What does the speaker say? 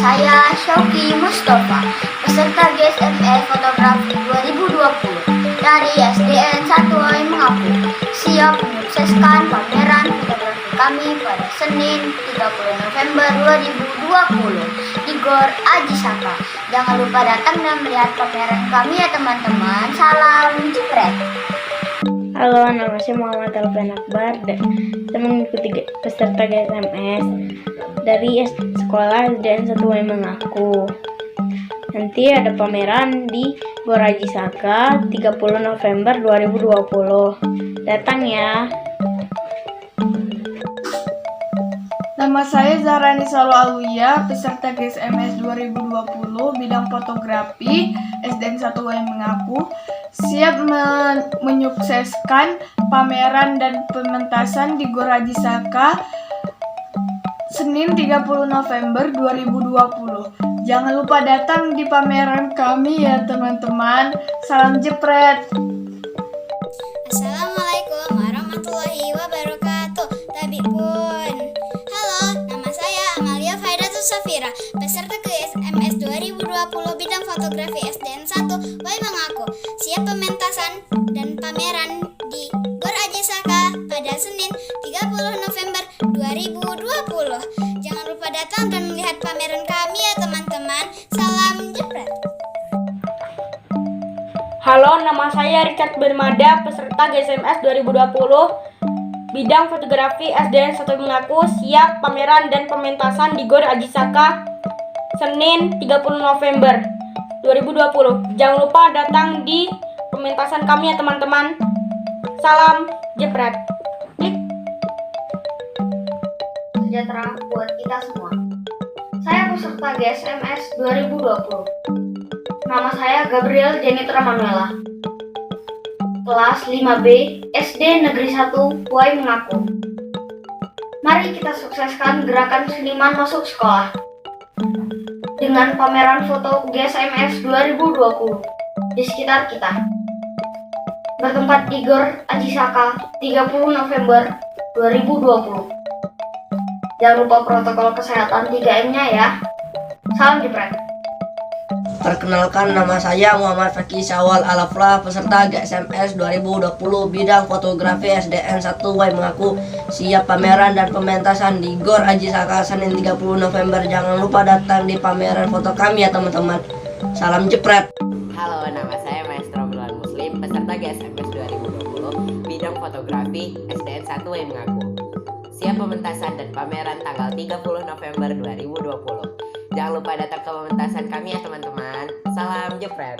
saya Shoki Mustafa, peserta GSMS Fotografi 2020 dari SDN 1 Wai Mengapu, siap menyukseskan pameran fotografi kami pada Senin 30 November 2020 di Gor Aji Saka. Jangan lupa datang dan melihat pameran kami ya teman-teman. Salam jepret. Halo, nama saya Muhammad Alfian Akbar. Saya mengikuti peserta GSMS dari sekolah SDN 1 Wai Mengaku. Nanti ada pameran di Gor Aji Saka 30 November 2020. Datang ya. Nama saya Zahrani Salo Alwiya, peserta GSMS 2020 bidang fotografi SDN 1 Wai Mengaku, siap menyukseskan pameran dan pementasan di Gor Aji Saka Senin 30 November 2020. Jangan lupa datang di pameran kami ya teman-teman. Salam jepret. Assalamualaikum warahmatullahi wabarakatuh. Tabi pun. Halo, nama saya Amalia Faidatul Safira, peserta GSMS 2020 bidang fotografi SDN 1 Wai Mengaku. Siap pementasan dan pameran di Gor Aji Saka pada Senin 30 November 2020. Jangan lupa datang dan melihat pameran kami ya teman-teman. Salam jepret. Halo, nama saya Richard Bermada, peserta GSMS 2020 bidang fotografi SDN 1 Mengaku, siap pameran dan pementasan di Gor Aji Saka Senin 30 November 2020. Jangan lupa datang di pementasan kami ya teman-teman. Salam jepret. Sejahtera buat kita semua. Saya peserta GSMS 2020. Nama saya Gabriel Jenitra Manuela, kelas 5B SD Negeri 1 Wai Mengaku. Mari kita sukseskan gerakan seniman masuk sekolah dengan pameran foto GSMS 2020 di sekitar kita, bertempat di Gor Aji Saka 30 November 2020. Jangan lupa protokol kesehatan 3M-nya ya. Salam jepret. Perkenalkan, nama saya Muhammad Fakih Syawal Alaflah, peserta GSMS 2020 bidang fotografi SDN 1 Wai Mengaku, siap pameran dan pementasan di Gor Aji Saka Senin 30 November. Jangan lupa datang di pameran foto kami ya teman-teman. Salam jepret. Halo, nama saya Maestro Abdullah Muslim, peserta GSMS 2020 bidang fotografi SDN 1 Wai Mengaku. Siap pementasan dan pameran tanggal 30 November 2020. Jangan lupa datang ke pementasan kami ya teman-teman. Salam jepret.